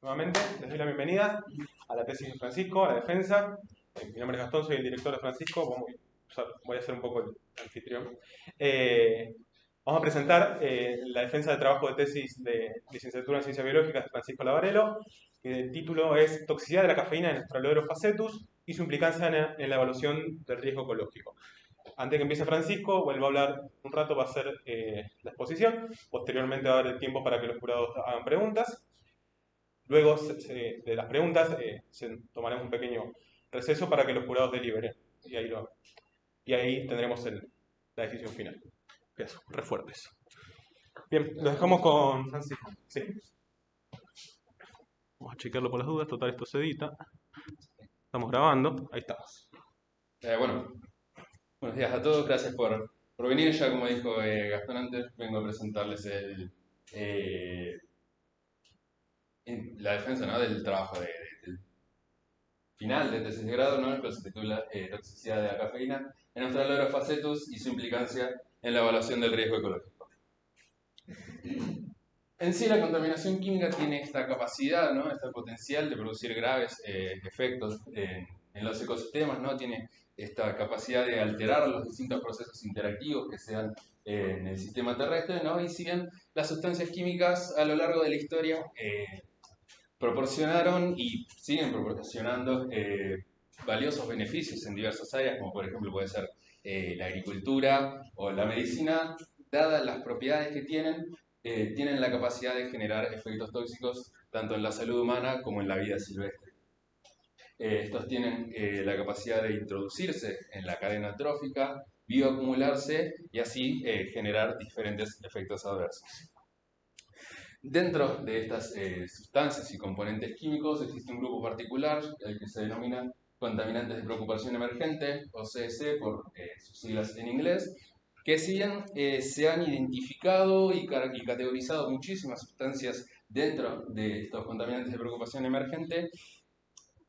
Nuevamente, les doy la bienvenida a la tesis de Francisco, a la defensa. Mi nombre es Gastón, soy el director de Francisco. Voy a ser un poco el anfitrión. Eh, Vamos a presentar la defensa del trabajo de tesis de licenciatura en Ciencias Biológicas de Francisco Lavarello, que el título es Toxicidad de la cafeína en Astraloderos facetus y su implicancia en la evaluación del riesgo ecológico. Antes que empiece Francisco, vuelvo a hablar un rato, va a ser la exposición. Posteriormente va a haber el tiempo para que los jurados hagan preguntas. Luego de las preguntas tomaremos un pequeño receso para que los jurados deliberen. Y ahí tendremos la decisión final. Eso, re fuertes. Bien, lo dejamos con Francisco. Sí. Vamos a chequearlo por las dudas. Total, esto se edita. Estamos grabando. Ahí estamos. Bueno, buenos días a todos, gracias por venir. Ya como dijo Gastón antes, vengo a presentarles eh, la defensa, ¿no?, del trabajo del final de tesis de grado, ¿no?, que se titula Toxicidad de la cafeína en Australoderos facetus y su implicancia en la evaluación del riesgo ecológico. En sí, la contaminación química tiene esta capacidad, ¿no?, este potencial de producir graves efectos en los ecosistemas, ¿no? Tiene esta capacidad de alterar los distintos procesos interactivos que se dan en el sistema terrestre, ¿no? Y si bien las sustancias químicas a lo largo de la historia proporcionaron y siguen proporcionando valiosos beneficios en diversas áreas, como por ejemplo puede ser la agricultura o la medicina, dadas las propiedades que tienen la capacidad de generar efectos tóxicos tanto en la salud humana como en la vida silvestre. Estos tienen la capacidad de introducirse en la cadena trófica, bioacumularse y así generar diferentes efectos adversos. Dentro de estas sustancias y componentes químicos existe un grupo particular, el que se denomina contaminantes de preocupación emergente, o CEC por sus siglas en inglés, que si bien se han identificado y categorizado muchísimas sustancias dentro de estos contaminantes de preocupación emergente,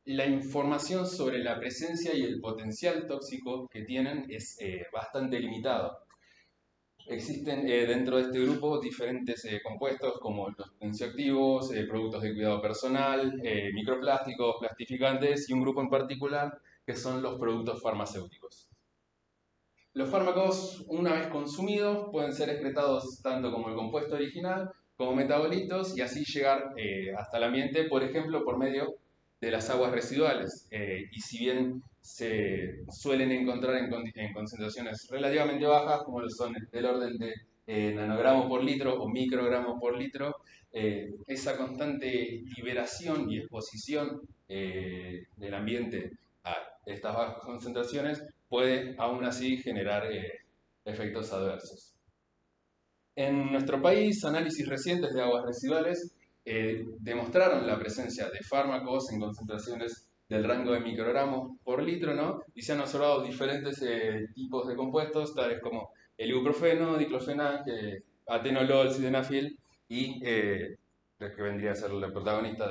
la información sobre la presencia y el potencial tóxico que tienen es bastante limitado. Existen dentro de este grupo diferentes compuestos como los tensioactivos, productos de cuidado personal, microplásticos, plastificantes y un grupo en particular que son los productos farmacéuticos. Los fármacos, una vez consumidos, pueden ser excretados tanto como el compuesto original como metabolitos y así llegar hasta el ambiente, por ejemplo, por medio de las aguas residuales. Y si bien se suelen encontrar en concentraciones relativamente bajas, como lo son del orden de nanogramos por litro o microgramos por litro, esa constante liberación y exposición del ambiente a estas bajas concentraciones puede aún así generar efectos adversos. En nuestro país, análisis recientes de aguas residuales demostraron la presencia de fármacos en concentraciones del rango de microgramos por litro, ¿no? Y se han observado diferentes tipos de compuestos, tales como el ibuprofeno, diclofenac, atenolol, sildenafil y el que vendría a ser el protagonista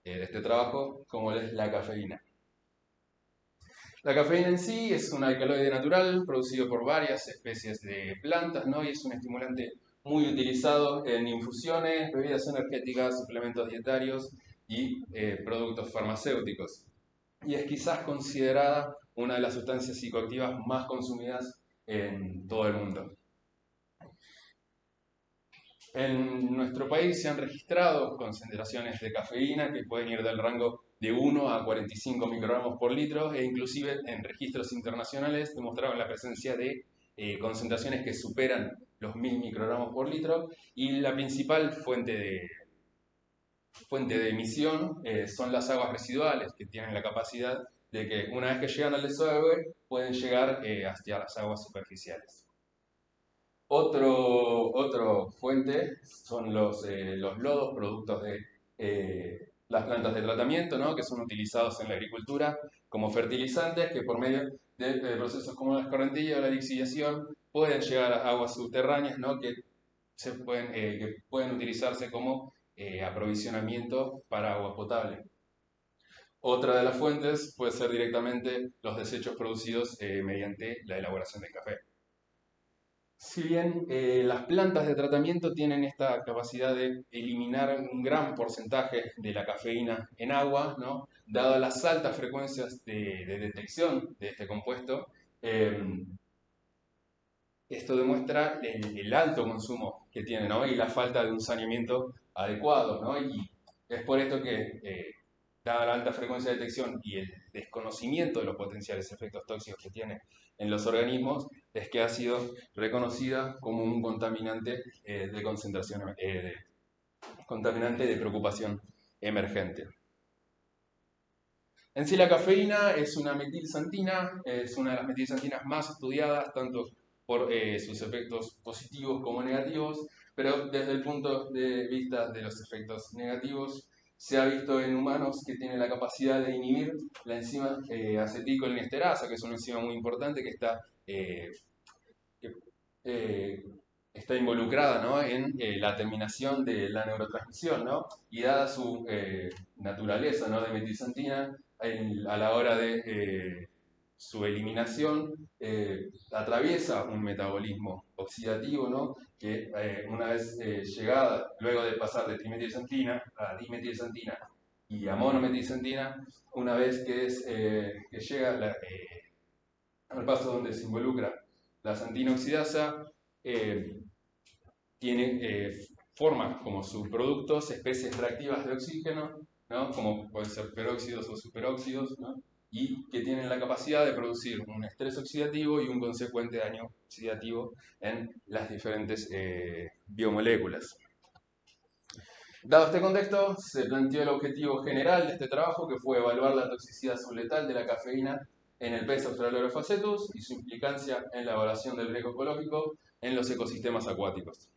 de este trabajo, como es la cafeína. La cafeína en sí es un alcaloide natural producido por varias especies de plantas, ¿no? Y es un estimulante muy utilizado en infusiones, bebidas energéticas, suplementos dietarios y productos farmacéuticos. Y es quizás considerada una de las sustancias psicoactivas más consumidas en todo el mundo. En nuestro país se han registrado concentraciones de cafeína que pueden ir del rango de 1 a 45 microgramos por litro e inclusive en registros internacionales demostraron la presencia de concentraciones que superan los 1000 microgramos por litro y la principal fuente de emisión son las aguas residuales que tienen la capacidad de que una vez que llegan al desagüe pueden llegar hasta las aguas superficiales. Otro fuente son los lodos, productos de las plantas de tratamiento, ¿no?, que son utilizados en la agricultura como fertilizantes que por medio de procesos como la escorrentilla o la lixiviación pueden llegar a aguas subterráneas, ¿no?, que pueden utilizarse como aprovisionamiento para agua potable. Otra de las fuentes puede ser directamente los desechos producidos mediante la elaboración del café. Si bien las plantas de tratamiento tienen esta capacidad de eliminar un gran porcentaje de la cafeína en agua, ¿no? Dado las altas frecuencias de detección de este compuesto, eh, esto demuestra el alto consumo que tiene, ¿no? Y la falta de un saneamiento adecuado, ¿no? Y es por esto que, dada la alta frecuencia de detección y el desconocimiento de los potenciales efectos tóxicos que tiene en los organismos, es que ha sido reconocida como un contaminante de concentración, contaminante de preocupación emergente. En sí la cafeína es una metilsantina, es una de las metilsantinas más estudiadas, tanto por sus efectos positivos como negativos, pero desde el punto de vista de los efectos negativos, se ha visto en humanos que tiene la capacidad de inhibir la enzima acetilcolinesterasa, que es una enzima muy importante que, eh, está involucrada, ¿no? En la terminación de la neurotransmisión, ¿no? Y dada su naturaleza, ¿no? De metilsantina, a la hora de su eliminación, atraviesa un metabolismo oxidativo, ¿no? Que una vez llegada, luego de pasar de trimetilsantina a dimetilsantina y a monometilsantina, una vez que llega al paso donde se involucra la santina oxidasa, eh, forma como subproductos especies reactivas de oxígeno, ¿no? Como pueden ser peróxidos o superóxidos, ¿no? Y que tienen la capacidad de producir un estrés oxidativo y un consecuente daño oxidativo en las diferentes biomoléculas. Dado este contexto, se planteó el objetivo general de este trabajo, que fue evaluar la toxicidad subletal de la cafeína en el pez Australorhofacetus y su implicancia en la evaluación del riesgo ecológico en los ecosistemas acuáticos.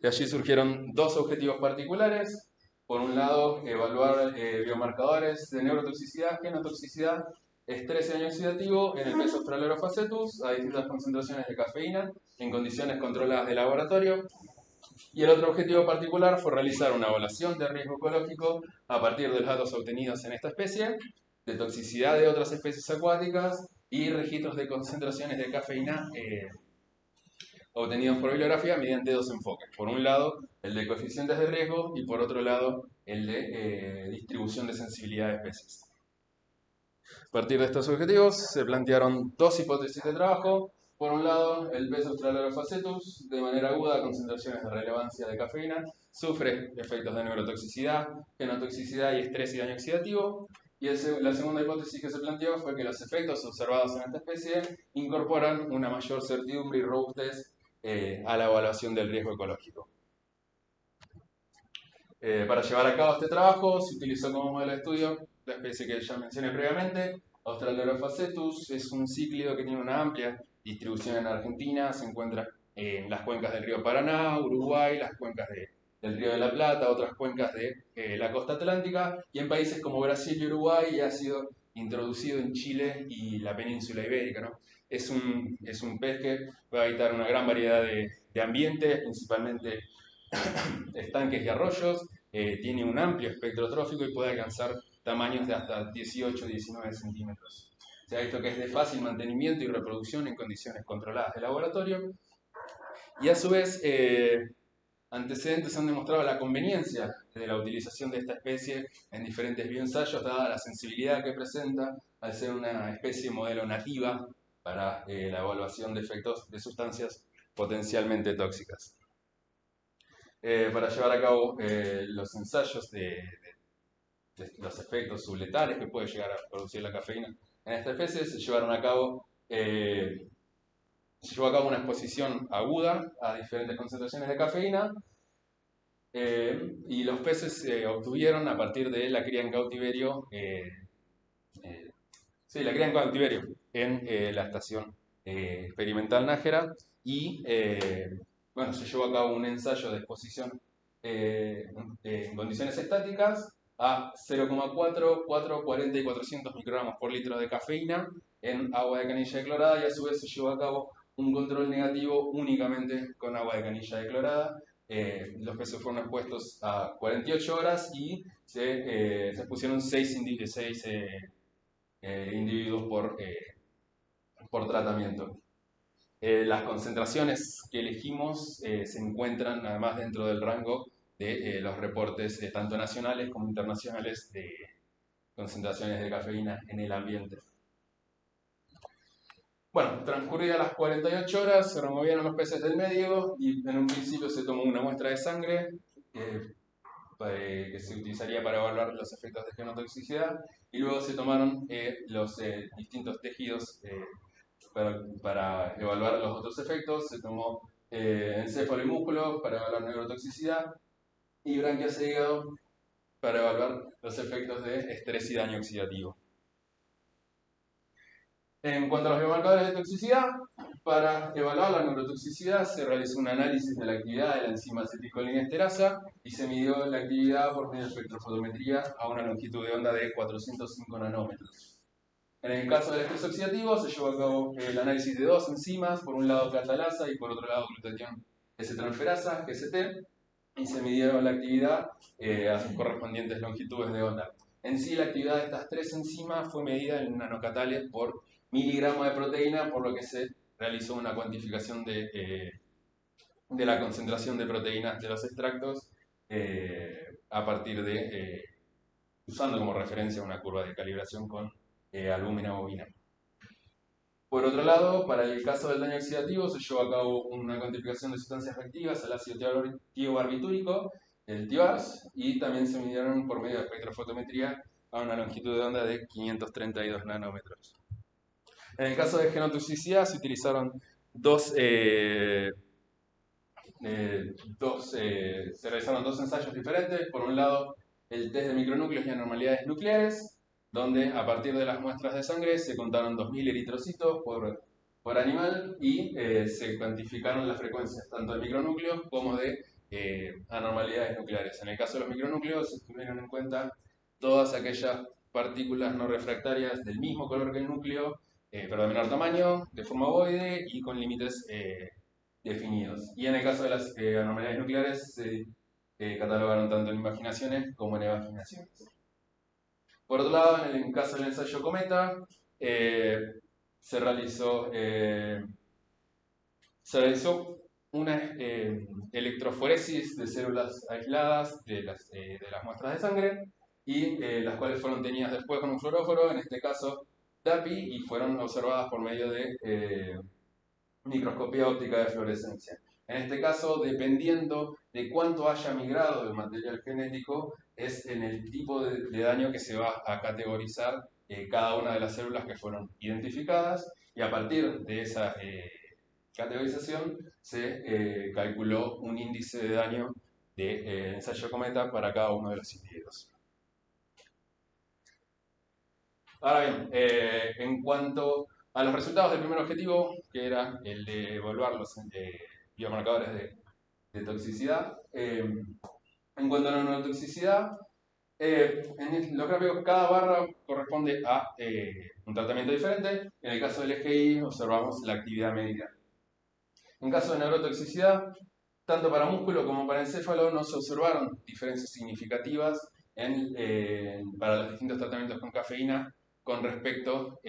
De allí surgieron dos objetivos particulares. Por un lado, evaluar biomarcadores de neurotoxicidad, genotoxicidad, estrés y daño oxidativo en el pez Australorhofacetus a distintas concentraciones de cafeína en condiciones controladas de laboratorio. Y el otro objetivo particular fue realizar una evaluación de riesgo ecológico a partir de los datos obtenidos en esta especie, de toxicidad de otras especies acuáticas y registros de concentraciones de cafeína obtenidos por bibliografía mediante dos enfoques. Por un lado, el de coeficientes de riesgo y por otro lado, el de distribución de sensibilidad de especies. A partir de estos objetivos se plantearon dos hipótesis de trabajo. Por un lado, el pez Australorhofacetus, de manera aguda a concentraciones de relevancia de cafeína, sufre efectos de neurotoxicidad, genotoxicidad y estrés y daño oxidativo. Y la segunda hipótesis que se planteó fue que los efectos observados en esta especie incorporan una mayor certidumbre y robustez a la evaluación del riesgo ecológico. Para llevar a cabo este trabajo se utilizó como modelo de estudio la especie que ya mencioné previamente, Australorhofacetus. Es un cíclido que tiene una amplia distribución en Argentina, se encuentra en las cuencas del río Paraná, Uruguay, las cuencas del río de la Plata, otras cuencas de la costa atlántica, y en países como Brasil y Uruguay, y ha sido introducido en Chile y la península ibérica, ¿no? Es un pez que va a habitar una gran variedad de ambientes, principalmente estanques y arroyos, tiene un amplio espectro trófico y puede alcanzar tamaños de hasta 18-19 centímetros. Se ha visto que es de fácil mantenimiento y reproducción en condiciones controladas de laboratorio, y a su vez antecedentes han demostrado la conveniencia de la utilización de esta especie en diferentes bioensayos, dada la sensibilidad que presenta al ser una especie modelo nativa para la evaluación de efectos de sustancias potencialmente tóxicas. Para llevar a cabo los ensayos de los efectos subletales que puede llegar a producir la cafeína en esta especie, se llevó a cabo una exposición aguda a diferentes concentraciones de cafeína, y los peces obtuvieron, a partir de la cría en cautiverio, la cría en cautiverio en la estación experimental Nájera, y bueno, se llevó a cabo un ensayo de exposición en condiciones estáticas a 0,4, 4, 40 y 400 microgramos por litro de cafeína en agua de canilla declorada, y a su vez se llevó a cabo un control negativo únicamente con agua de canilla declorada. Los peces fueron expuestos a 48 horas y se expusieron 6 individuos por tratamiento. Las concentraciones que elegimos se encuentran además dentro del rango de los reportes tanto nacionales como internacionales de concentraciones de cafeína en el ambiente. Bueno, transcurridas las 48 horas, se removieron los peces del medio y en un principio se tomó una muestra de sangre que se utilizaría para evaluar los efectos de genotoxicidad y luego se tomaron los distintos tejidos para evaluar los otros efectos. Se tomó encéfalo y músculo para evaluar neurotoxicidad y branquias e hígado para evaluar los efectos de estrés y daño oxidativo. En cuanto a los biomarcadores de toxicidad, para evaluar la neurotoxicidad se realizó un análisis de la actividad de la enzima acetilcolinesterasa y se midió la actividad por medio de espectrofotometría a una longitud de onda de 405 nanómetros. En el caso del estrés oxidativo se llevó a cabo el análisis de dos enzimas, por un lado catalasa y por otro lado glutatión S-transferasa, GST, y se midieron la actividad a sus correspondientes longitudes de onda. En sí, la actividad de estas tres enzimas fue medida en nanocatales por miligramo de proteína, por lo que se realizó una cuantificación de la concentración de proteínas de los extractos a partir de, usando como referencia una curva de calibración con albúmina bovina. Por otro lado, para el caso del daño oxidativo se llevó a cabo una cuantificación de sustancias reactivas al ácido tiobarbitúrico, el TIOARS, y también se midieron por medio de espectrofotometría a una longitud de onda de 532 nanómetros. En el caso de genotoxicidad se utilizaron se realizaron dos ensayos diferentes. Por un lado, el test de micronúcleos y anormalidades nucleares, donde a partir de las muestras de sangre se contaron 2.000 eritrocitos por animal y se cuantificaron las frecuencias tanto de micronúcleos como de anormalidades nucleares. En el caso de los micronúcleos se tuvieron en cuenta todas aquellas partículas no refractarias del mismo color que el núcleo, pero de menor tamaño, de forma ovoide y con límites definidos. Y en el caso de las anormalidades nucleares se catalogaron tanto en invaginaciones como en evaginaciones. Por otro lado, en el caso del ensayo Cometa, se realizó una electroforesis de células aisladas de las muestras de sangre y las cuales fueron tenidas después con un fluoróforo, en este caso TAPI, y fueron observadas por medio de microscopía óptica de fluorescencia. En este caso, dependiendo de cuánto haya migrado el material genético, es en el tipo de daño que se va a categorizar cada una de las células que fueron identificadas, y a partir de esa categorización se calculó un índice de daño de ensayo Cometa para cada uno de los individuos. Ahora bien, en cuanto a los resultados del primer objetivo, que era el de evaluar los biomarcadores de toxicidad, en cuanto a la neurotoxicidad, en los gráficos cada barra corresponde a un tratamiento diferente. En el caso del eje Y observamos la actividad medida. En caso de neurotoxicidad, tanto para músculo como para encéfalo no se observaron diferencias significativas para los distintos tratamientos con cafeína con respecto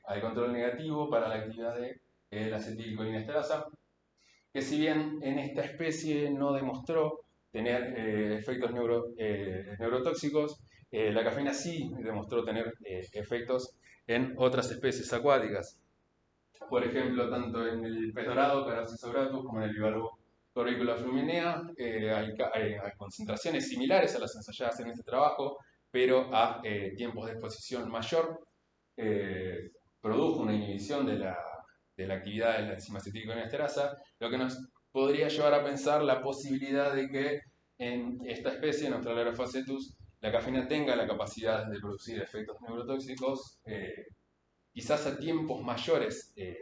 al control negativo para la actividad de la acetilcolinesterasa, que si bien en esta especie no demostró tener efectos neurotóxicos, la cafeína sí demostró tener efectos en otras especies acuáticas. Por ejemplo, tanto en el pez dorado, Carasis auratus, como en el bivalvo Corbicula fluminea, hay concentraciones similares a las ensayadas en este trabajo, pero a tiempos de exposición mayor. Produjo una inhibición de la actividad de la enzima acetilcolinesterasa, lo que nos podría llevar a pensar la posibilidad de que en esta especie, en Australia facetus, la cafeína tenga la capacidad de producir efectos neurotóxicos, quizás a tiempos mayores de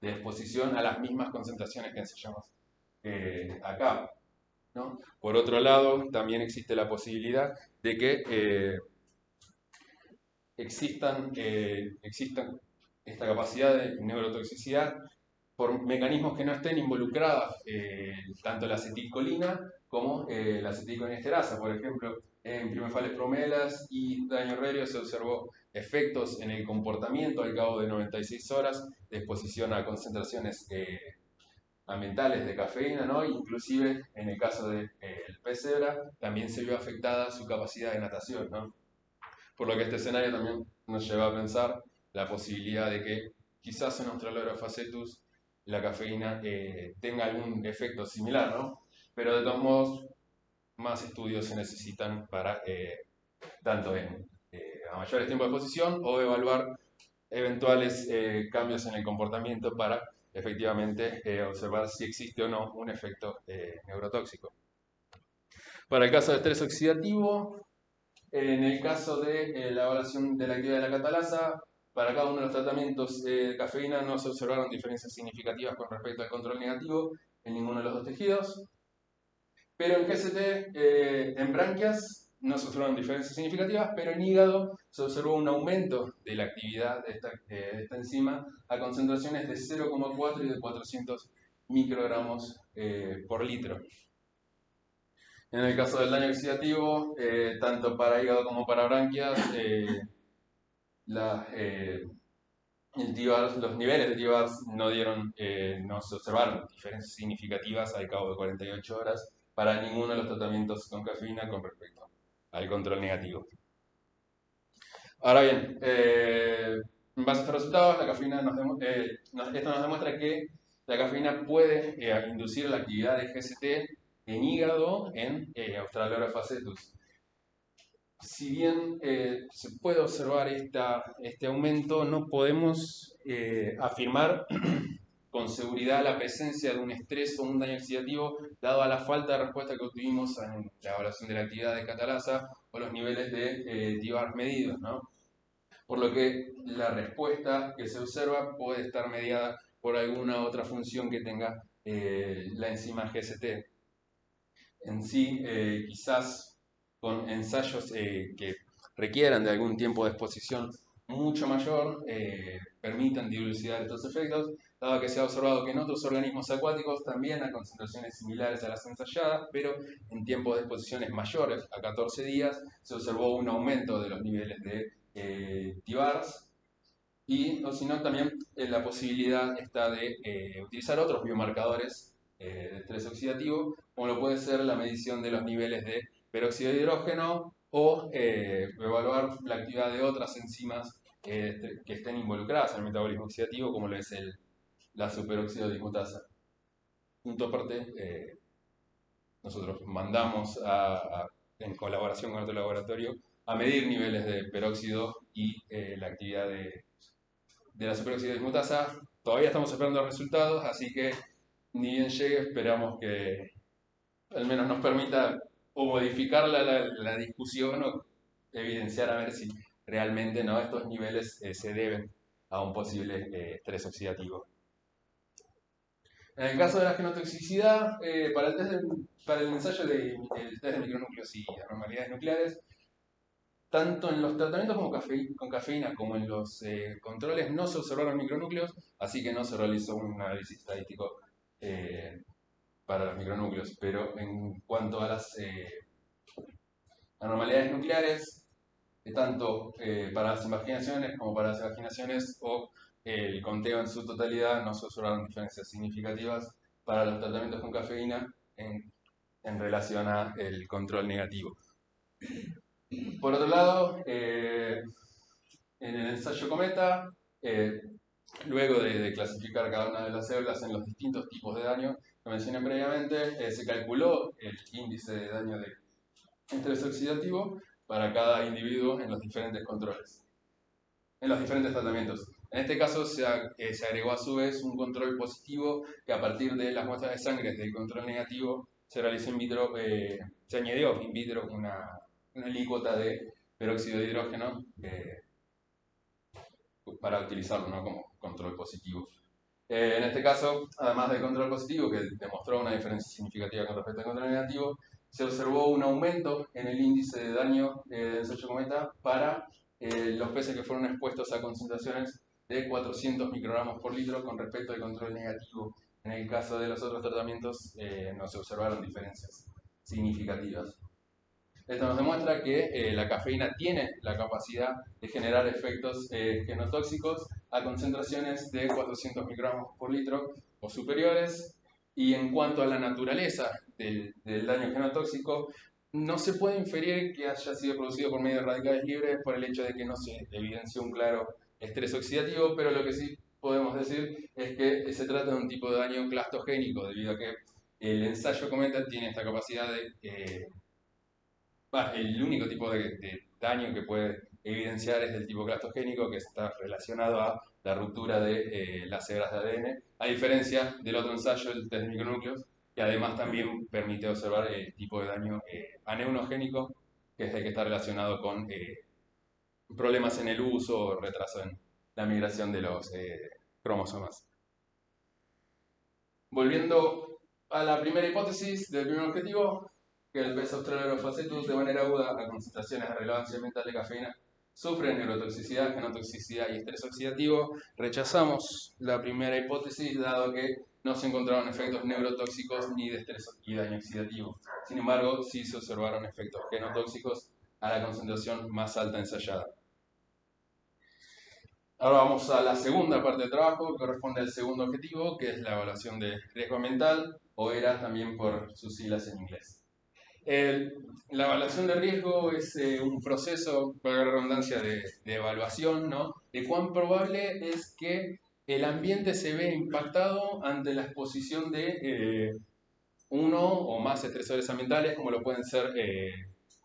exposición a las mismas concentraciones que ensayamos acá, ¿no? Por otro lado, también existe la posibilidad de que exista esta capacidad de neurotoxicidad por mecanismos que no estén involucradas tanto la acetilcolina como la aceticoniesterasa. Por ejemplo, en primefales promelas y daño rerio se observó efectos en el comportamiento al cabo de 96 horas de exposición a concentraciones ambientales de cafeína, ¿no? Inclusive en el caso del pez cebra también se vio afectada su capacidad de natación, ¿no? Por lo que este escenario también nos lleva a pensar la posibilidad de que quizás en Australorha facetus la cafeína tenga algún efecto similar, ¿no? Pero de todos modos, más estudios se necesitan para tanto a mayores tiempos de exposición o evaluar eventuales cambios en el comportamiento para efectivamente observar si existe o no un efecto neurotóxico. Para el caso de estrés oxidativo, en el caso de la evaluación de la actividad de la catalasa, para cada uno de los tratamientos de cafeína no se observaron diferencias significativas con respecto al control negativo en ninguno de los dos tejidos. Pero en GST, en branquias, no se observaron diferencias significativas, pero en hígado se observó un aumento de la actividad de esta enzima a concentraciones de 0,4 y de 400 microgramos por litro. En el caso del daño oxidativo, tanto para hígado como para branquias, los niveles de TBARS no se observaron diferencias significativas al cabo de 48 horas para ninguno de los tratamientos con cafeína con respecto al control negativo. Ahora bien, en base a estos resultados, esto nos demuestra que la cafeína puede inducir la actividad de GST en hígado en Australorha facetus. Si bien se puede observar este aumento, no podemos afirmar con seguridad la presencia de un estrés o un daño oxidativo dado a la falta de respuesta que obtuvimos en la evaluación de la actividad de catalasa o los niveles de TBARS medidos, ¿no? Por lo que la respuesta que se observa puede estar mediada por alguna otra función que tenga la enzima GST. En sí, quizás con ensayos que requieran de algún tiempo de exposición mucho mayor, permitan dilucidar estos efectos, dado que se ha observado que en otros organismos acuáticos también a concentraciones similares a las ensayadas, pero en tiempos de exposiciones mayores, a 14 días, se observó un aumento de los niveles de TBARS, y o si no, también la posibilidad está de utilizar otros biomarcadores de estrés oxidativo, como lo puede ser la medición de los niveles de peróxido de hidrógeno o evaluar la actividad de otras enzimas que estén involucradas en el metabolismo oxidativo, como lo es la superóxido dismutasa. Punto aparte, nosotros mandamos en colaboración con otro laboratorio a medir niveles de peróxido y la actividad de la superóxido dismutasa. Todavía estamos esperando los resultados, así que ni bien llegue, esperamos que al menos nos permita o modificar la discusión o evidenciar a ver si realmente ¿no? estos niveles se deben a un posible estrés oxidativo. En el caso de la genotoxicidad, para el ensayo del test de micronúcleos y anormalidades nucleares, tanto en los tratamientos con cafeína como en los controles no se observaron micronúcleos, así que no se realizó un análisis estadístico para los micronúcleos. Pero en cuanto a las anormalidades nucleares, tanto para las invaginaciones como para las evaginaciones o el conteo en su totalidad, no se observaron diferencias significativas para los tratamientos con cafeína en relación al control negativo. Por otro lado, en el ensayo Cometa, luego de clasificar cada una de las células en los distintos tipos de daño que mencioné previamente, se calculó el índice de daño de estrés oxidativo para cada individuo en los diferentes controles, en los diferentes tratamientos. En este caso se agregó a su vez un control positivo que a partir de las muestras de sangre del control negativo se realizó in vitro, se añadió in vitro una alícuota de peróxido de hidrógeno para utilizarlo ¿no? como control positivo. En este caso, además del control positivo, que demostró una diferencia significativa con respecto al control negativo, se observó un aumento en el índice de daño del ensayo Cometa para los peces que fueron expuestos a concentraciones de 400 microgramos por litro con respecto al control negativo. En el caso de los otros tratamientos no se observaron diferencias significativas. Esto nos demuestra que la cafeína tiene la capacidad de generar efectos genotóxicos a concentraciones de 400 microgramos por litro o superiores. Y en cuanto a la naturaleza del daño genotóxico, no se puede inferir que haya sido producido por medio de radicales libres por el hecho de que no se evidenció un claro estrés oxidativo, pero lo que sí podemos decir es que se trata de un tipo de daño clastogénico, debido a que el ensayo cometa tiene esta capacidad de el único tipo de daño que puede evidenciar es del tipo clastogénico, que está relacionado a la ruptura de las hebras de ADN, a diferencia del otro ensayo, el test de micronúcleos, que además también permite observar el tipo de daño aneunogénico, que es el que está relacionado con problemas en el uso o retraso en la migración de los cromosomas. Volviendo a la primera hipótesis del primer objetivo, que el pez australopithecus de manera aguda a concentraciones de relevancia ambiental de cafeína sufre neurotoxicidad, genotoxicidad y estrés oxidativo, rechazamos la primera hipótesis dado que no se encontraron efectos neurotóxicos ni de estrés y daño oxidativo. Sin embargo, sí se observaron efectos genotóxicos a la concentración más alta ensayada. Ahora vamos a la segunda parte del trabajo, que corresponde al segundo objetivo, que es la evaluación de riesgo ambiental, o ERA también por sus siglas en inglés. La evaluación de riesgo es un proceso, para la redundancia, de evaluación, ¿no? De cuán probable es que el ambiente se ve impactado ante la exposición de uno o más estresores ambientales, como lo pueden ser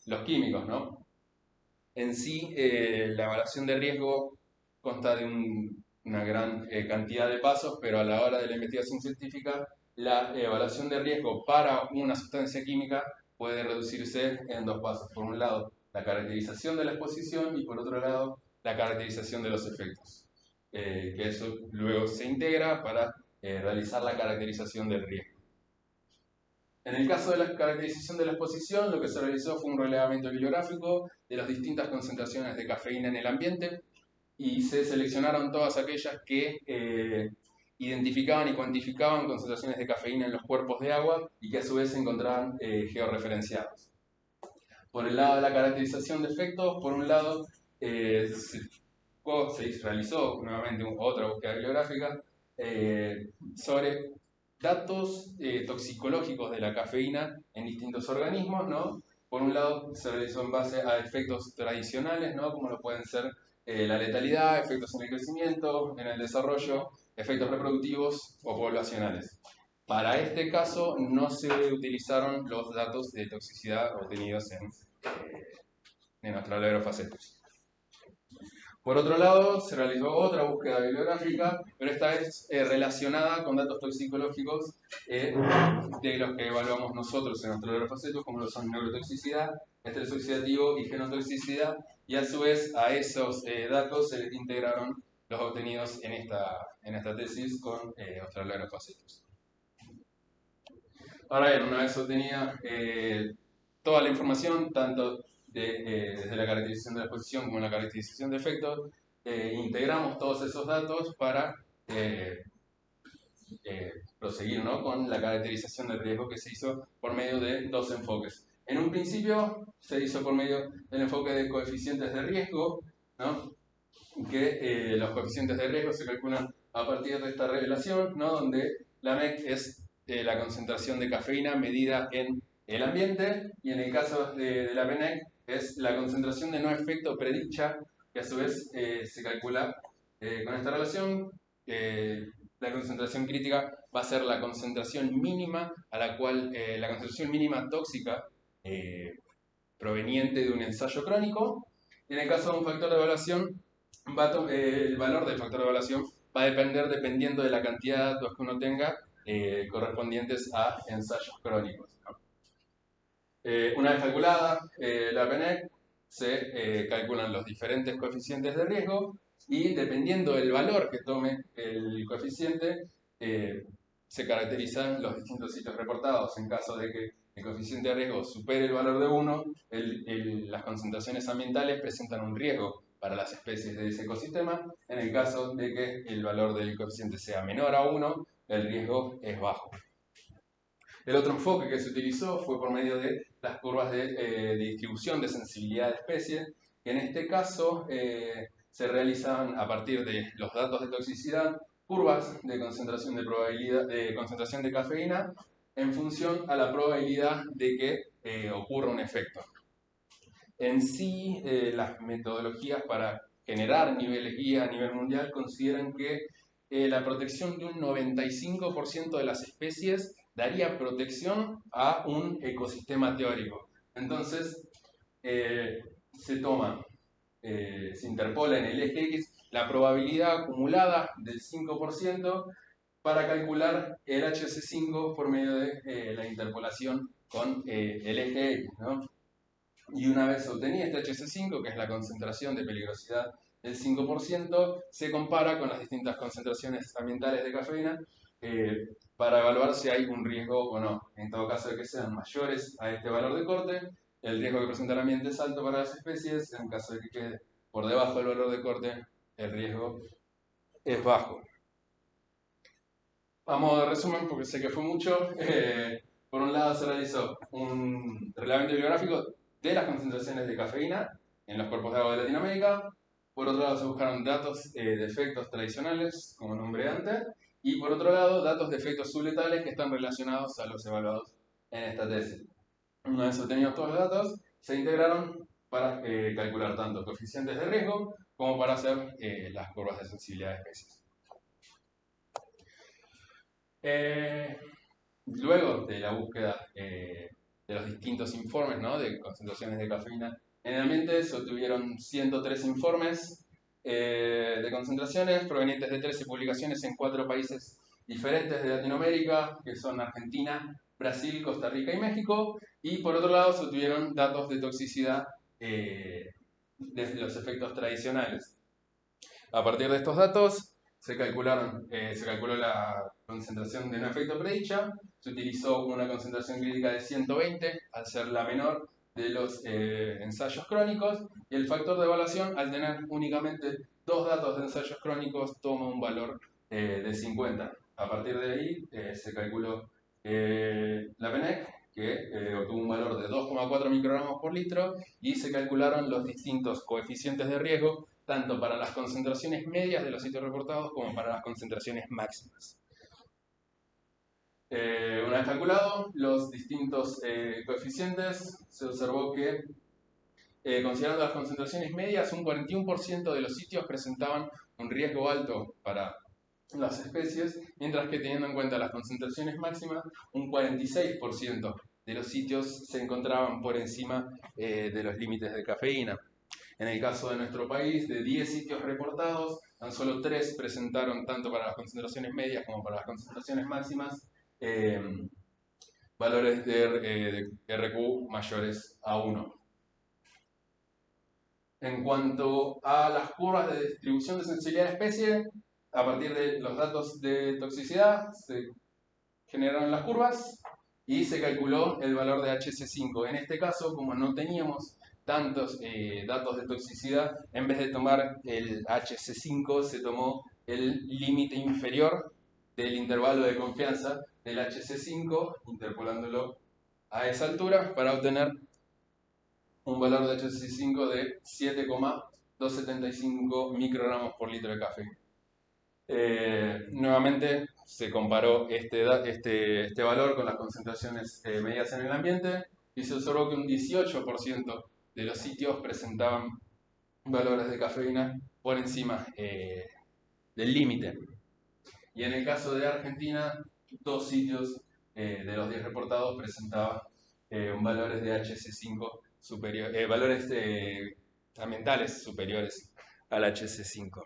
los químicos, ¿no? En sí, la evaluación de riesgo consta de una gran cantidad de pasos, pero a la hora de la investigación científica, la evaluación de riesgo para una sustancia química puede reducirse en dos pasos. Por un lado, la caracterización de la exposición y por otro lado, la caracterización de los efectos. Que eso luego se integra para realizar la caracterización del riesgo. En el caso de la caracterización de la exposición, lo que se realizó fue un relevamiento bibliográfico de las distintas concentraciones de cafeína en el ambiente y se seleccionaron todas aquellas que identificaban y cuantificaban concentraciones de cafeína en los cuerpos de agua y que a su vez se encontraban georreferenciados. Por el lado de la caracterización de efectos, por un lado se realizó nuevamente otra búsqueda bibliográfica sobre datos toxicológicos de la cafeína en distintos organismos, ¿no? Por un lado, se realizó en base a efectos tradicionales, ¿no? Como lo pueden ser la letalidad, efectos en el crecimiento, en el desarrollo, efectos reproductivos o poblacionales. Para este caso, no se utilizaron los datos de toxicidad obtenidos en Australopithecus. Por otro lado, se realizó otra búsqueda bibliográfica, pero esta vez relacionada con datos toxicológicos de los que evaluamos nosotros en Australopithecus, como lo son neurotoxicidad, estrés oxidativo y genotoxicidad, y a su vez a esos datos se les integraron los obtenidos en esta tesis con Australopithecus. Ahora bien, una vez obtenida toda la información, tanto desde la caracterización de la exposición como la caracterización de efectos, integramos todos esos datos para proseguir, ¿no?, con la caracterización del riesgo que se hizo por medio de dos enfoques. En un principio se hizo por medio del enfoque de coeficientes de riesgo, ¿no?, que los coeficientes de riesgo se calculan a partir de esta relación, ¿no?, donde la MEC es la concentración de cafeína medida en el ambiente, y en el caso de la PNEC es la concentración de no efecto predicha, que a su vez se calcula con esta relación. La concentración crítica va a ser la concentración mínima a la cual la concentración mínima tóxica proveniente de un ensayo crónico. En el caso de un factor de evaluación, el valor del factor de evaluación va a depender dependiendo de la cantidad de datos que uno tenga correspondientes a ensayos crónicos, ¿no? Una vez calculada la PNEC, se calculan los diferentes coeficientes de riesgo y dependiendo del valor que tome el coeficiente, se caracterizan los distintos sitios reportados. En caso de que el coeficiente de riesgo supere el valor de 1, las concentraciones ambientales presentan un riesgo para las especies de ese ecosistema. En el caso de que el valor del coeficiente sea menor a 1, el riesgo es bajo. El otro enfoque que se utilizó fue por medio de las curvas de distribución de sensibilidad de especie, que en este caso se realizan a partir de los datos de toxicidad, curvas de concentración de probabilidad de concentración de cafeína en función a la probabilidad de que ocurra un efecto. En sí, las metodologías para generar niveles guía a nivel mundial consideran que la protección de un 95% de las especies daría protección a un ecosistema teórico. Entonces, se toma, se interpola en el eje X la probabilidad acumulada del 5% para calcular el HC5 por medio de la interpolación con el eje X, ¿no? Y una vez obtenida este HC5, que es la concentración de peligrosidad del 5%, se compara con las distintas concentraciones ambientales de cafeína para evaluar si hay un riesgo o no. En todo caso de que sean mayores a este valor de corte, el riesgo que presenta el ambiente es alto para las especies. En caso de que quede por debajo del valor de corte, el riesgo es bajo. A modo de resumen, porque sé que fue mucho, por un lado se realizó un reglamento bibliográfico de las concentraciones de cafeína en los cuerpos de agua de Latinoamérica. Por otro lado se buscaron datos de efectos tradicionales, como nombré antes, y por otro lado datos de efectos subletales que están relacionados a los evaluados en esta tesis. Una vez obtenidos todos los datos, se integraron para calcular tanto coeficientes de riesgo como para hacer las curvas de sensibilidad de especies. Luego de la búsqueda de los distintos informes, ¿no?, de concentraciones de cafeína en el ambiente, se obtuvieron 103 informes de concentraciones provenientes de 13 publicaciones en 4 países diferentes de Latinoamérica, que son Argentina, Brasil, Costa Rica y México. Y por otro lado se obtuvieron datos de toxicidad desde los efectos tradicionales. A partir de estos datos se calculó la concentración de un efecto predicha, se utilizó una concentración crítica de 120 al ser la menor de los ensayos crónicos, y el factor de evaluación, al tener únicamente 2 datos de ensayos crónicos, toma un valor de 50. A partir de ahí se calculó la PENEC, que obtuvo un valor de 2,4 microgramos por litro, y se calcularon los distintos coeficientes de riesgo tanto para las concentraciones medias de los sitios reportados como para las concentraciones máximas. Una vez calculados los distintos coeficientes, se observó que, considerando las concentraciones medias, un 41% de los sitios presentaban un riesgo alto para las especies, mientras que, teniendo en cuenta las concentraciones máximas, un 46% de los sitios se encontraban por encima de los límites de cafeína. En el caso de nuestro país, de 10 sitios reportados, tan solo 3 presentaron, tanto para las concentraciones medias como para las concentraciones máximas, valores de RQ mayores a 1. En cuanto a las curvas de distribución de sensibilidad de especie, a partir de los datos de toxicidad se generaron las curvas y se calculó el valor de HC5. En este caso, como no teníamos tantos datos de toxicidad, en vez de tomar el HC5, se tomó el límite inferior del intervalo de confianza del HC5, interpolándolo a esa altura para obtener un valor de HC5 de 7,275 microgramos por litro de café. Nuevamente se comparó este valor con las concentraciones medidas en el ambiente y se observó que un 18% de los sitios presentaban valores de cafeína por encima del límite. Y en el caso de Argentina, 2 sitios de los 10 reportados presentaban valores de HC5 valores ambientales superiores al HC5.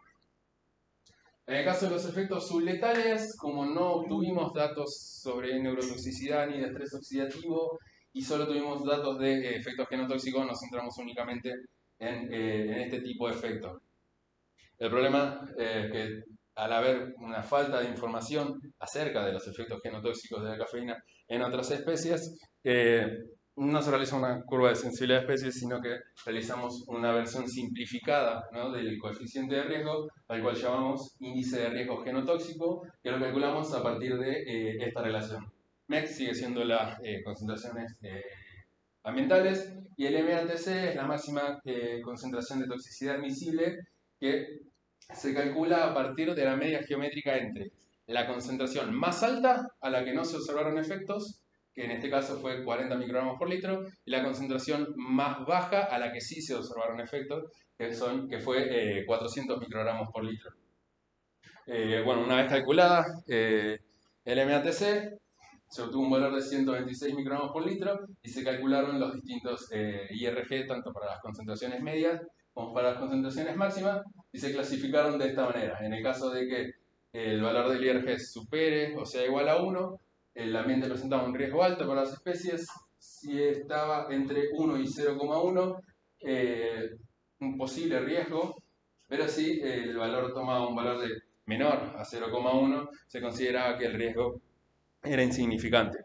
En el caso de los efectos subletales, como no obtuvimos datos sobre neurotoxicidad ni de estrés oxidativo y solo tuvimos datos de efectos genotóxicos, nos centramos únicamente en este tipo de efectos. El problema es que, al haber una falta de información acerca de los efectos genotóxicos de la cafeína en otras especies, no se realiza una curva de sensibilidad de especies, sino que realizamos una versión simplificada, ¿no?, del coeficiente de riesgo, al cual llamamos índice de riesgo genotóxico, que lo calculamos a partir de esta relación. MEC sigue siendo las concentraciones ambientales, y el MATC es la máxima concentración de toxicidad admisible, que se calcula a partir de la media geométrica entre la concentración más alta, a la que no se observaron efectos, que en este caso fue 40 microgramos por litro, y la concentración más baja, a la que sí se observaron efectos, que fue 400 microgramos por litro. Bueno, una vez calculada el MATC, se obtuvo un valor de 126 microgramos por litro y se calcularon los distintos IRG, tanto para las concentraciones medias como para las concentraciones máximas, y se clasificaron de esta manera. En el caso de que el valor del IRG supere o sea igual a 1, el ambiente presentaba un riesgo alto para las especies. Si estaba entre 1 y 0,1, un posible riesgo, pero si el valor tomaba un valor de menor a 0,1, se consideraba que el riesgo era insignificante.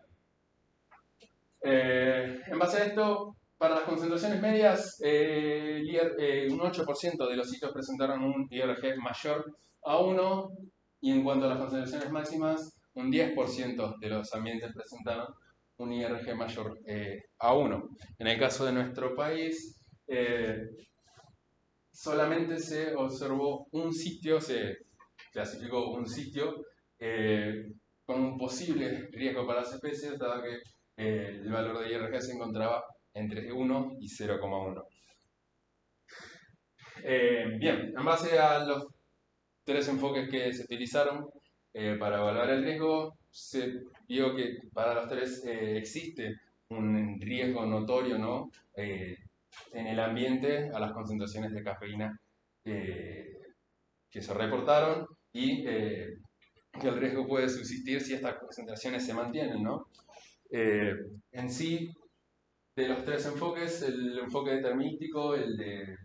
En base a esto, para las concentraciones medias, un 8% de los sitios presentaron un IRG mayor a 1, y en cuanto a las concentraciones máximas, un 10% de los ambientes presentaron un IRG mayor a 1. En el caso de nuestro país, solamente se observó un sitio, se clasificó un sitio con un posible riesgo para las especies, dado que el valor de IRG se encontraba entre 1 y 0,1. Bien, en base a los tres enfoques que se utilizaron para evaluar el riesgo, se vio que para los tres existe un riesgo notorio, ¿no? En el ambiente a las concentraciones de cafeína que se reportaron, y que el riesgo puede subsistir si estas concentraciones se mantienen, ¿no? En sí, de los tres enfoques, el enfoque determinístico, el de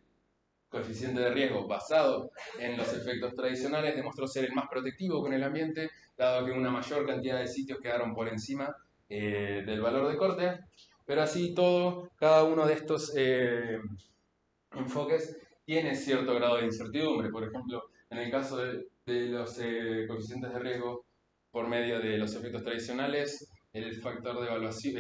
coeficiente de riesgo basado en los efectos tradicionales, demostró ser el más protectivo con el ambiente, dado que una mayor cantidad de sitios quedaron por encima del valor de corte. Pero así todo, cada uno de estos enfoques tiene cierto grado de incertidumbre. Por ejemplo, en el caso de los coeficientes de riesgo por medio de los efectos tradicionales, el factor de evaluación,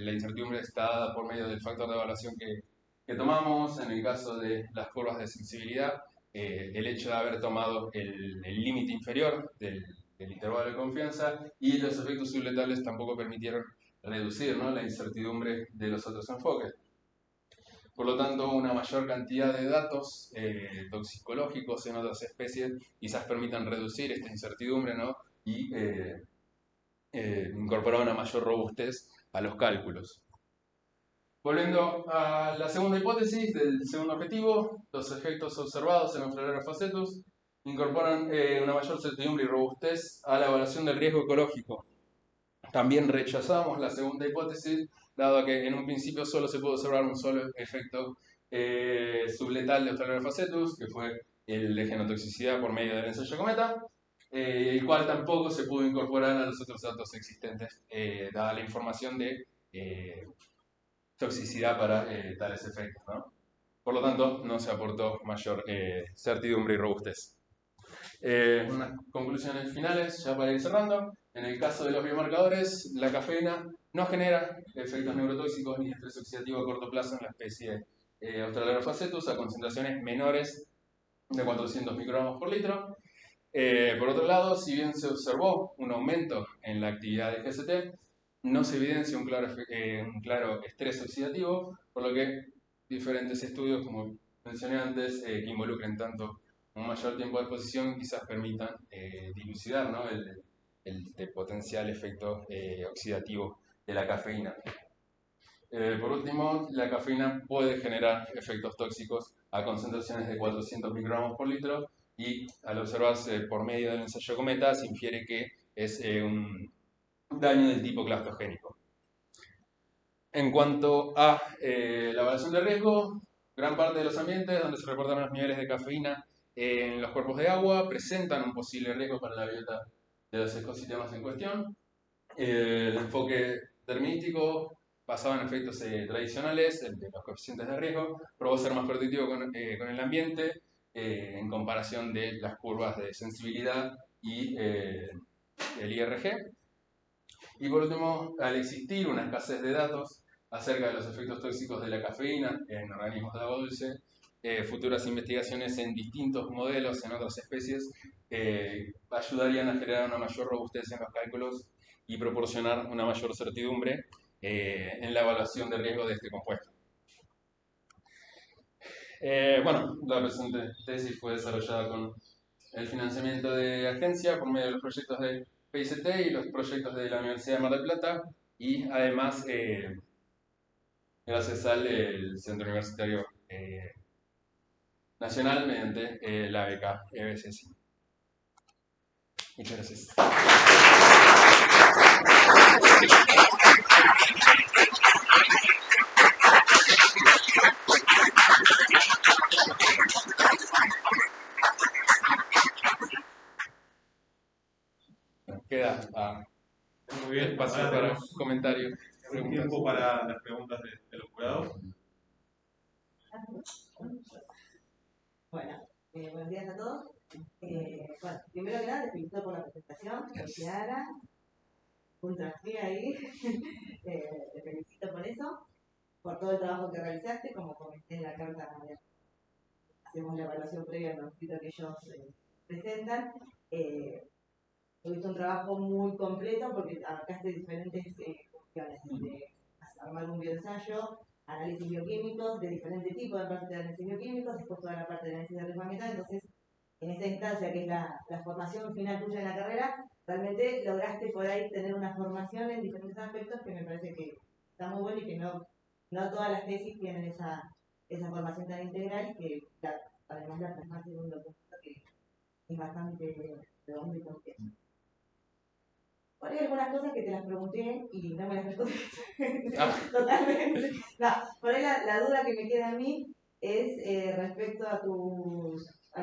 la incertidumbre está dada por medio del factor de evaluación que tomamos. En el caso de las curvas de sensibilidad, el hecho de haber tomado el límite inferior del intervalo de confianza, y los efectos subletales tampoco permitieron reducir, ¿no?, la incertidumbre de los otros enfoques. Por lo tanto, una mayor cantidad de datos toxicológicos en otras especies quizás permitan reducir esta incertidumbre, ¿no?, y incorporar una mayor robustez a los cálculos. Volviendo a la segunda hipótesis del segundo objetivo, los efectos observados en Australornis facetus incorporan una mayor certidumbre y robustez a la evaluación del riesgo ecológico. También rechazamos la segunda hipótesis, dado que en un principio solo se pudo observar un solo efecto subletal de Australornis facetus, que fue el de genotoxicidad por medio del ensayo cometa, el cual tampoco se pudo incorporar a los otros datos existentes, dada la información de toxicidad para tales efectos, ¿no? Por lo tanto, no se aportó mayor certidumbre y robustez. Unas conclusiones finales, ya para ir cerrando. En el caso de los biomarcadores, la cafeína no genera efectos neurotóxicos ni estrés oxidativo a corto plazo en la especie Australornis facetus a concentraciones menores de 400 microgramos por litro. Por otro lado, si bien se observó un aumento en la actividad de GST, no se evidencia un claro estrés oxidativo, por lo que diferentes estudios, como mencioné antes, que involucren tanto un mayor tiempo de exposición, quizás permitan dilucidar, ¿no?, el potencial efecto oxidativo de la cafeína. Por último, la cafeína puede generar efectos tóxicos a concentraciones de 400 microgramos por litro, y al observarse por medio del ensayo cometa se infiere que es un daño del tipo clastogénico. En cuanto a la evaluación de riesgo, gran parte de los ambientes donde se reportaron los niveles de cafeína en los cuerpos de agua presentan un posible riesgo para la biota de los ecosistemas en cuestión. El enfoque determinístico basado en efectos tradicionales, el de los coeficientes de riesgo, probó ser más protectivo con el ambiente en comparación de las curvas de sensibilidad y el IRG. Y por último, al existir una escasez de datos acerca de los efectos tóxicos de la cafeína en organismos de agua dulce, futuras investigaciones en distintos modelos en otras especies ayudarían a generar una mayor robustez en los cálculos y proporcionar una mayor certidumbre en la evaluación de riesgo de este compuesto. Bueno, la presente tesis fue desarrollada con el financiamiento de agencia por medio de los proyectos de PICT y los proyectos de la Universidad de Mar del Plata y además gracias al Centro Universitario Nacional mediante la beca EBCC. Muchas gracias. Queda Muy bien, espacio ahora para tenemos comentarios. un tiempo para las preguntas de los jurados. Bueno, buenos días a todos. Bueno, primero que nada, te felicito por la presentación, Ciara, un traspliegue ahí, te felicito por eso, por todo el trabajo que realizaste, como comenté en la carta, hacemos la evaluación previa al manuscrito que ellos presentan. Tuviste un trabajo muy completo porque abarcaste diferentes cuestiones, desde armar un bioensayo, análisis bioquímicos, de diferentes tipos de parte de análisis bioquímicos, después toda la parte de análisis de riesgo ambiental. Entonces, en esa instancia que es la formación final tuya en la carrera, realmente lograste por ahí tener una formación en diferentes aspectos que me parece que está muy bueno y que no todas las tesis tienen esa formación tan integral y que además la plasmaste en un documento que es bastante redondo y completo. Por ahí algunas cosas que te las pregunté y no me las respondiste totalmente. No, por ahí la duda que me queda a mí es respecto a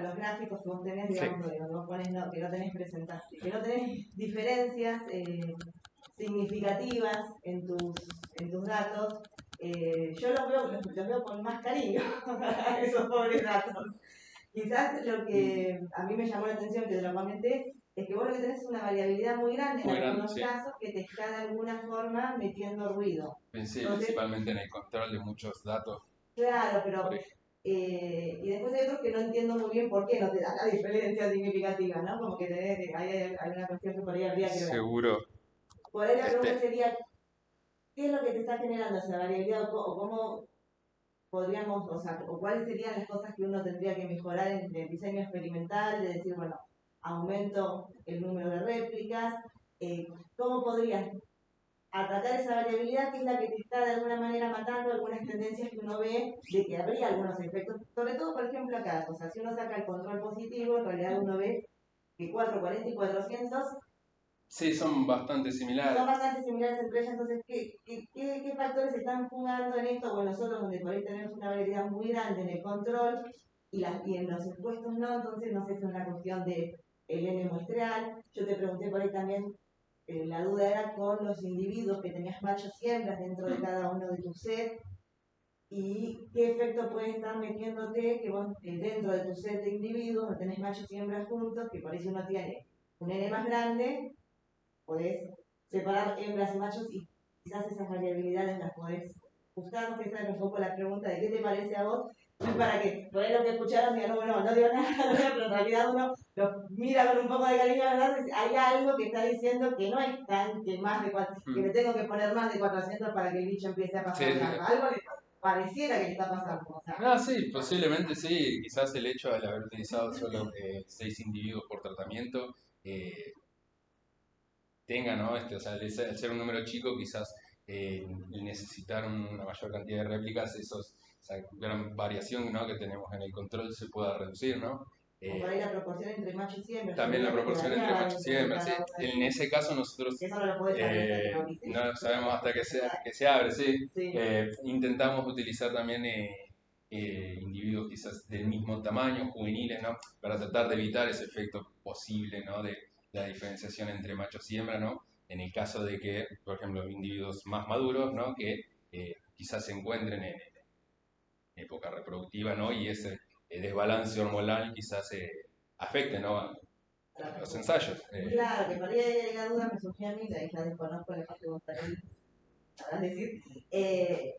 los gráficos que vos tenés, digamos, sí. Vos pones que no tenés presentadas, que no tenés diferencias significativas en tus datos. Yo los veo con más cariño, esos pobres datos. Quizás lo que a mí me llamó la atención, que te lo comenté, es que vos lo que tenés es una variabilidad muy grande en algunos casos que te está de alguna forma metiendo ruido. Pensé principalmente en el control de muchos datos. Claro, pero y después hay otros que no entiendo muy bien por qué no te da la diferencia significativa, ¿no? Como que hay una cuestión que por ahí habría que ver. Seguro. Por ahí la pregunta sería, ¿qué es lo que te está generando esa variabilidad o cómo podríamos, o cuáles serían las cosas que uno tendría que mejorar en el diseño experimental, de decir, bueno, aumento el número de réplicas, ¿cómo podrías atacar esa variabilidad que es la que te está de alguna manera matando algunas tendencias que uno ve de que habría algunos efectos? Sobre todo, por ejemplo, acá, o sea, si uno saca el control positivo, en realidad uno ve que 440 y 400 sí, son bastante similares. Son bastante similares entre ellas, entonces, ¿qué factores están jugando en esto? Bueno, nosotros donde por ahí tenemos una variabilidad muy grande en el control y en los expuestos no, entonces no sé si es una cuestión de el N muestreal. Yo te pregunté por ahí también, la duda era con los individuos que tenías machos y hembras dentro de cada uno de tu set y qué efecto puede estar metiéndote que vos dentro de tu set de individuos, no tenés machos y hembras juntos, que por ahí si uno tiene un N más grande, podés separar hembras y machos y quizás esas variabilidades las podés buscar. No sé, esa es un poco la pregunta de qué te parece a vos, para que por ahí lo que escucharon digan, no digo nada, pero en realidad uno lo mira con un poco de cariño, ¿verdad? Hay algo que está diciendo que no es tan, que más de 400, que me tengo que poner más de 400 para que el bicho empiece a pasar. Sí. Algo le pareciera que le está pasando. O sea. No, sí, posiblemente sí. Quizás el hecho de haber utilizado solo 6 individuos por tratamiento tenga, ¿no? O sea, al ser un número chico, quizás el necesitar una mayor cantidad de réplicas, esa gran variación, ¿no?, que tenemos en el control se pueda reducir, ¿no? Por ahí la proporción entre machos y hembras. También la proporción entre machos y hembras, sí. En ese caso nosotros no sabemos hasta que se abre, sí. Sí. Intentamos utilizar también individuos quizás del mismo tamaño, juveniles, ¿no?, para tratar de evitar ese efecto posible, ¿no?, de la diferenciación entre machos y hembras, ¿no? En el caso de que, por ejemplo, individuos más maduros, ¿no?, que quizás se encuentren en época reproductiva, ¿no?, y ese desbalance hormonal quizás afecte, ¿no?, los ensayos. Claro, que por ahí la duda me surgió a mí, de ahí ya desconozco la parte que vos sabrás decir.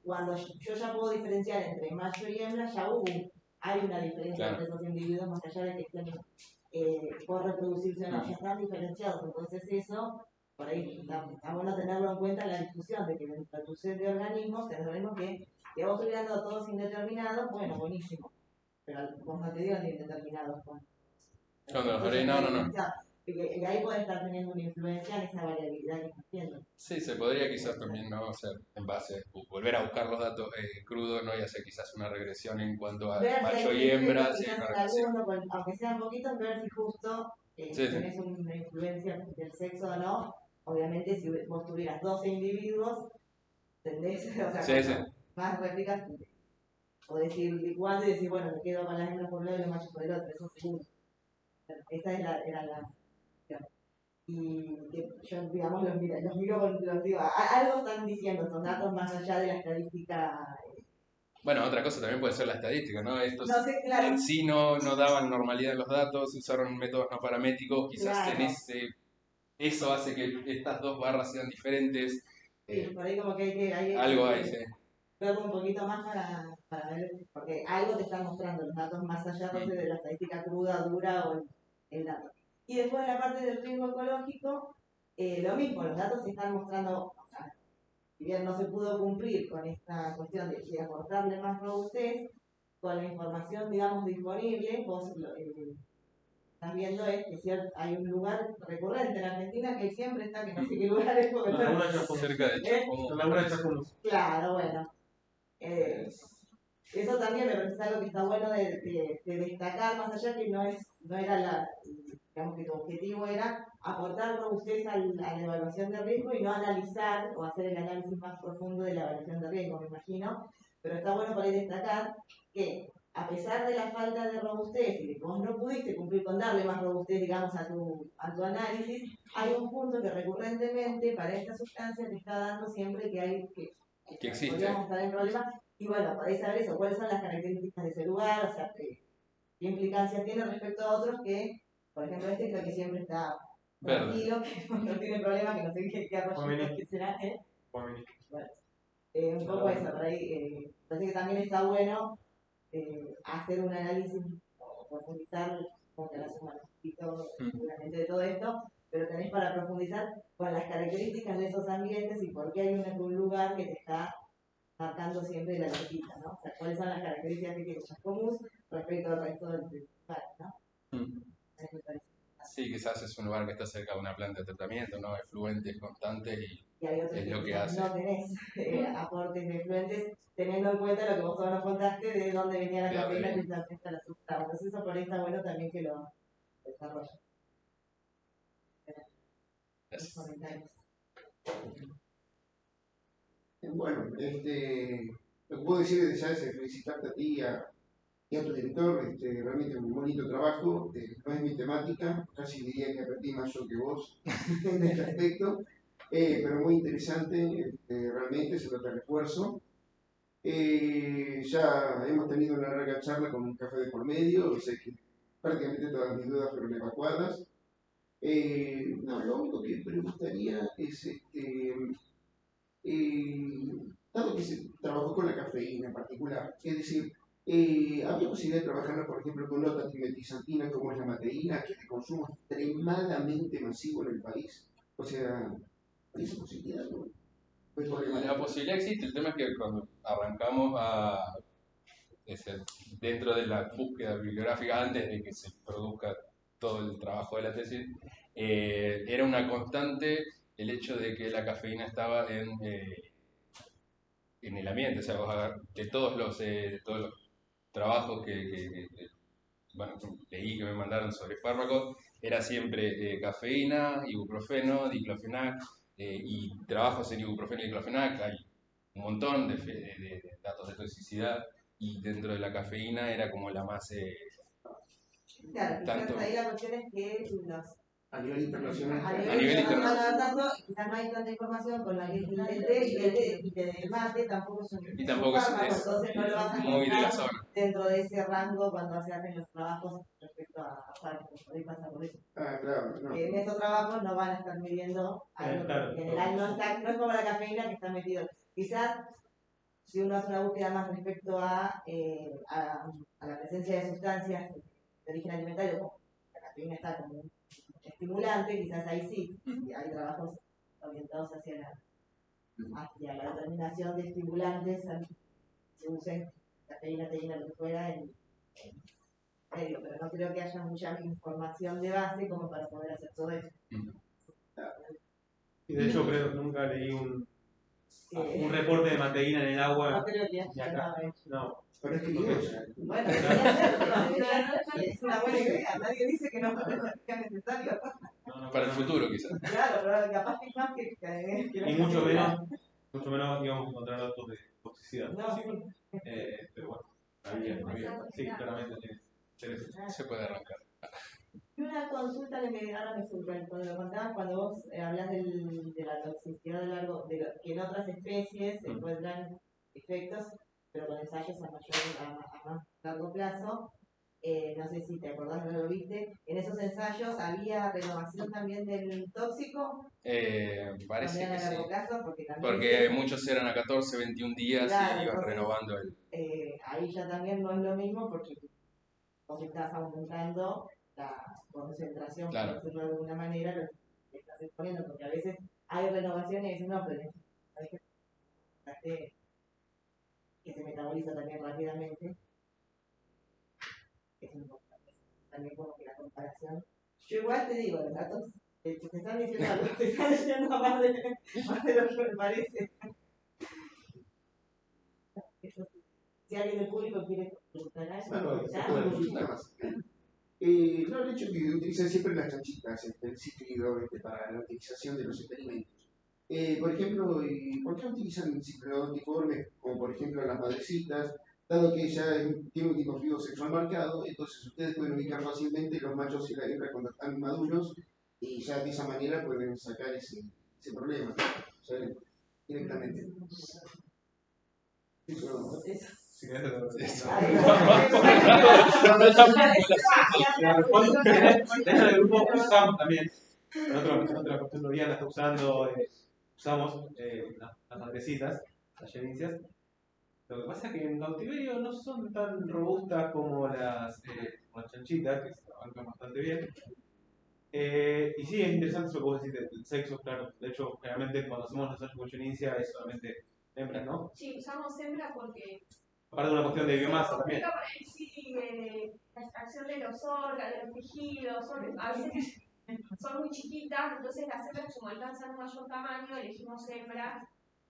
Cuando yo ya puedo diferenciar entre macho y hembra, ya hay una diferencia entre esos individuos, más allá de que estén por reproducirse o no, ya están diferenciados. Entonces eso, por ahí está bueno tenerlo en cuenta en la discusión, de que dentro de tu set de organismos, tenés lo mismo que vos estudiando todos indeterminados, bueno, buenísimo, pero vos no te digo indeterminados. Cuando los haré, no. Y ahí puede estar teniendo una influencia en esa variabilidad que estás viendo. Sí, se podría quizás también, ¿no? O sea, en base, volver a buscar los datos crudos, ¿no? Y hacer quizás una regresión en cuanto a macho y hembra. Sí, aunque sean poquitos, ver si justo tenés una influencia del sexo o no. Obviamente, si vos tuvieras 12 individuos, tendés, o sea, más réplicas, o decir igual y decir, bueno, me quedo con las hembras por un lado y los machos por el otro, eso seguro. Esa era la y que yo, digamos, los miro los digo, algo están diciendo, son datos más allá de la estadística. Bueno, otra cosa también puede ser la estadística, ¿no? Estos no sé, claro. Sí no daban normalidad en los datos, usaron métodos no paramétricos, quizás claro. en eso hace que estas dos barras sean diferentes. Sí, por ahí como que hay algo hay, sí. Verlo un poquito más para ver, porque algo te están mostrando los datos más allá de la estadística cruda, dura o el dato. Y después la parte del riesgo ecológico, lo mismo, los datos se están mostrando, o sea, si bien no se pudo cumplir con esta cuestión de aportarle más robustez, con la información, digamos, disponible, vos estás viendo es que hay un lugar recurrente en Argentina que siempre está, que no sé qué lugar es, porque cerca de Chascomús. Claro, bueno. Eso también me parece algo que está bueno de destacar, más allá que no era digamos que tu objetivo era aportar robustez a la evaluación de riesgo y no analizar o hacer el análisis más profundo de la evaluación de riesgo, me imagino, pero está bueno por ahí destacar que a pesar de la falta de robustez y de que vos no pudiste cumplir con darle más robustez, digamos, a tu análisis, hay un punto que recurrentemente para esta sustancia te está dando siempre que existe. Podríamos estar en problemas. Y bueno, podéis saber eso, cuáles son las características de ese lugar, o sea, qué implicancias tiene respecto a otros que, por ejemplo, creo que siempre está tranquilo, que no tiene problemas, que no sé qué arroyo que será. Bueno, un poco eso, por ahí, parece que también está bueno hacer un análisis o profundizar, como que la suma seguramente de todo esto, pero tenés para profundizar con las características de esos ambientes y por qué hay un lugar que te está marcando siempre la lojita, ¿no? O sea, cuáles son las características que tiene Chascomús respecto al resto del lugar, ¿no? Sí, quizás es un lugar que está cerca de una planta de tratamiento, ¿no? Efluentes constantes y hay otros es lo que hace. No tenés aportes de efluentes, teniendo en cuenta lo que vos nos contaste de dónde venía la cafeína que se afecta a la sustancia. Entonces eso por ahí está bueno también que lo desarrolle. Los comentarios. Bueno, lo que puedo decir desde ya es felicitarte a ti y a tu director, realmente un bonito trabajo, no es mi temática, casi diría que aprendí más yo que vos en este aspecto, pero muy interesante, realmente se trata de esfuerzo. Ya hemos tenido una larga charla con un café de por medio, sé que prácticamente todas mis dudas fueron evacuadas. No, lo único que me gustaría es dado que se trabajó con la cafeína en particular, es decir, había posibilidad de trabajar, por ejemplo, con otra trimetizantina como es la mateína, que es de consumo extremadamente masivo en el país. O sea, ¿hay esa posibilidad? ¿No? Pues la posibilidad existe, el tema es que cuando arrancamos dentro de la búsqueda bibliográfica, antes de que se produzca todo el trabajo de la tesis, era una constante el hecho de que la cafeína estaba en el ambiente, o sea, de todos los trabajos bueno, leí que me mandaron sobre fármacos, era siempre cafeína, ibuprofeno, diclofenac, y trabajos en ibuprofeno y diclofenac, hay un montón de datos de toxicidad, y dentro de la cafeína era como la más... Claro, quizás ahí la cuestión es que A nivel internacional. A A nivel nivel internacional, tanto, quizás no hay tanta información con la que el té y el mate tampoco son Y tampoco es entonces no lo vas a muy de la encontrar zona. dentro de ese rango cuando se hacen los trabajos respecto a por ahí pasa por eso. Ah, claro, no. En esos trabajos no van a estar midiendo algo que en general no es como la cafeína que está metido. Quizás si uno hace una búsqueda más respecto a la presencia de sustancias de origen alimentario, como la cafeína está como un estimulante, quizás ahí sí, y hay trabajos orientados hacia la determinación de estimulantes, se usen cafeína, teína, lo que fuera en medio, pero no creo que haya mucha información de base como para poder hacer todo eso. Y de hecho creo que nunca leí un reporte de mateína en el agua. No creo que ni haya acá. nada de eso. No. Pero es que digo, o sea, Bueno, es una buena idea, nadie dice que no sea necesario. No, Para el futuro, quizás. Claro, pero capaz que es más que y mucho menos íbamos a encontrar datos de toxicidad. No, Sí, sí. pero bueno, sí, claramente tiene sentido. Se puede arrancar. Y una consulta que ahora me surgió cuando lo contabas, cuando vos hablas de la toxicidad que en otras especies se encuentran efectos, pero con ensayos a más largo plazo. No sé si te acordás, no lo viste. En esos ensayos había renovación también del tóxico. Parece También que a sí. largo plazo, porque también. Porque muchos eran a 14, 21 días Claro, y iban entonces, renovando el. Ahí ya también no es lo mismo porque vos estás aumentando la concentración, Claro. por decirlo de alguna manera, lo que estás exponiendo, porque a veces hay renovaciones y dicen, no, pero hay que se metaboliza también rápidamente. Es importante. También como que la comparación. Yo igual te digo, los datos te están diciendo algo, te están diciendo más de lo que me parece. Eso sí. Si alguien del público quiere preguntar algo, no, el hecho que utilizan siempre las chanchitas, el cítrido para la utilización de los experimentos. Por ejemplo, ¿por qué no utilizan ciclotiformes como por ejemplo las madrecitas? Dado que ya tiene un tipo fluido sexual marcado, entonces ustedes pueden ubicar fácilmente los machos y la hembra cuando están maduros y ya de esa manera pueden sacar ese problema, ¿saben? Directamente. Eso. Si querés, dentro del grupo usamos también, otra cuestión Loriana está usando, usamos las madrecitas, las yenicias. Lo que pasa es que en cautiverio no son tan robustas como las chanchitas, que se abarcan bastante bien. Y sí, es interesante eso que vos decís del sexo, claro. De hecho, generalmente cuando hacemos los ensayos con yenicia es solamente hembras, ¿no? Sí, usamos hembra porque Aparte de una cuestión de biomasa también. sí, la extracción de los órganos, de los tejidos, a veces son muy chiquitas, entonces las hembras como alcanzan un mayor tamaño, elegimos hembras,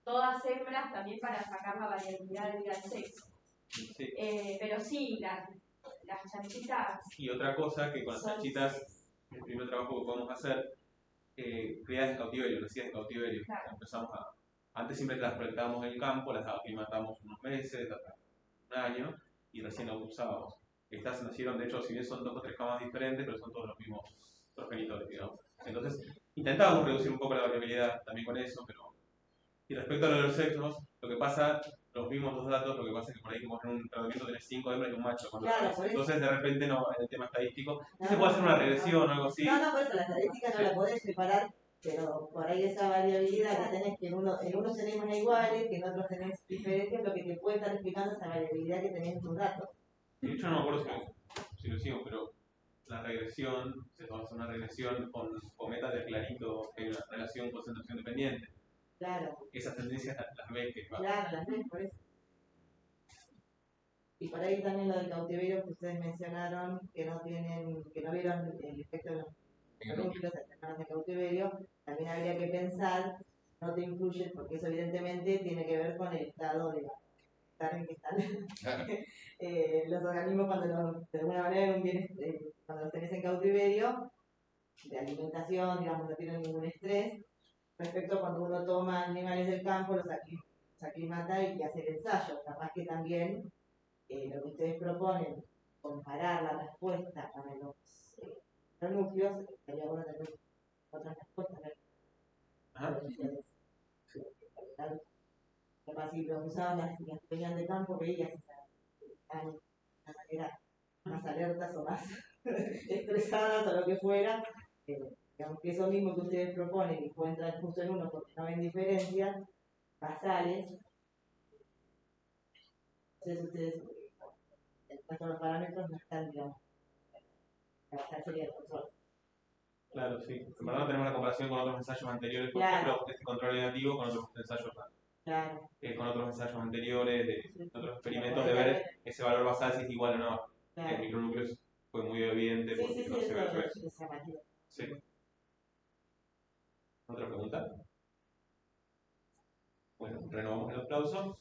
todas hembras también para sacar la variabilidad del sexo. Sí. Pero sí, las chanchitas. Y otra cosa que con las chanchitas, el primer trabajo que podemos hacer, criadas en cautiverio, nacidas en cautiverio. Claro. Empezamos antes siempre las proyectábamos en el campo, las aclimatamos unos meses, hasta un año, y recién las usábamos. Estas nacieron, de hecho, si bien son 2 o 3 camas diferentes, pero son todos los mismos progenitores, digamos. Entonces, intentábamos reducir un poco la variabilidad también con eso, pero... Y respecto a lo de los sexos, lo que pasa, los mismos dos datos, lo que pasa es que por ahí como en un tratamiento tenés 5 hembras y un macho. Claro, entonces, de repente, no, en el tema estadístico, no, se puede hacer una regresión o algo así. No, por eso la estadística no la podés separar, pero por ahí esa variabilidad que tenés, que en unos tenemos iguales, que en otros tenés diferentes, lo que te puede estar explicando esa variabilidad que tenés en tus datos. De hecho, no me acuerdo si lo hicimos, pero la regresión, se va a hacer una regresión con metas de clarito, que hay una relación concentración dependiente. Claro. Esas tendencias las ves que va. Claro, las ves por eso. Y por ahí también lo del cautiverio que ustedes mencionaron, que no vieron el efecto de los núcleos externos de cautiverio, también habría que pensar, no te influye, porque eso evidentemente tiene que ver con el estado de en que están los organismos de alguna manera cuando los tenés en cautiverio, de alimentación, digamos, no tienen ningún estrés, respecto a cuando uno toma animales del campo, los aclimata y hace el ensayo. Capaz que también lo que ustedes proponen, comparar la respuesta para los los núcleos, estaría bueno tener otras respuestas. Ajá. Capaz si los usaban las venían de campo, veías que estaban de una manera más alertas o más estresadas o lo que fuera. Digamos que eso mismo que ustedes proponen y pueden entrar justo en uno porque no ven diferencias basales. Entonces ustedes, en cuanto a los parámetros, no están, digamos, la basal sería el control. Claro, sí. En verdad no tenemos la comparación con otros ensayos anteriores, por Claro. ejemplo, este control negativo con otros ensayos, Claro. con otros ensayos anteriores, de otros experimentos, de ver ese valor basal si es igual o no. Claro. En micronúcleos fue muy evidente porque Sí, no se ve eso. eso es llamativo. Sí. ¿Otra pregunta? Bueno, renovamos el aplauso.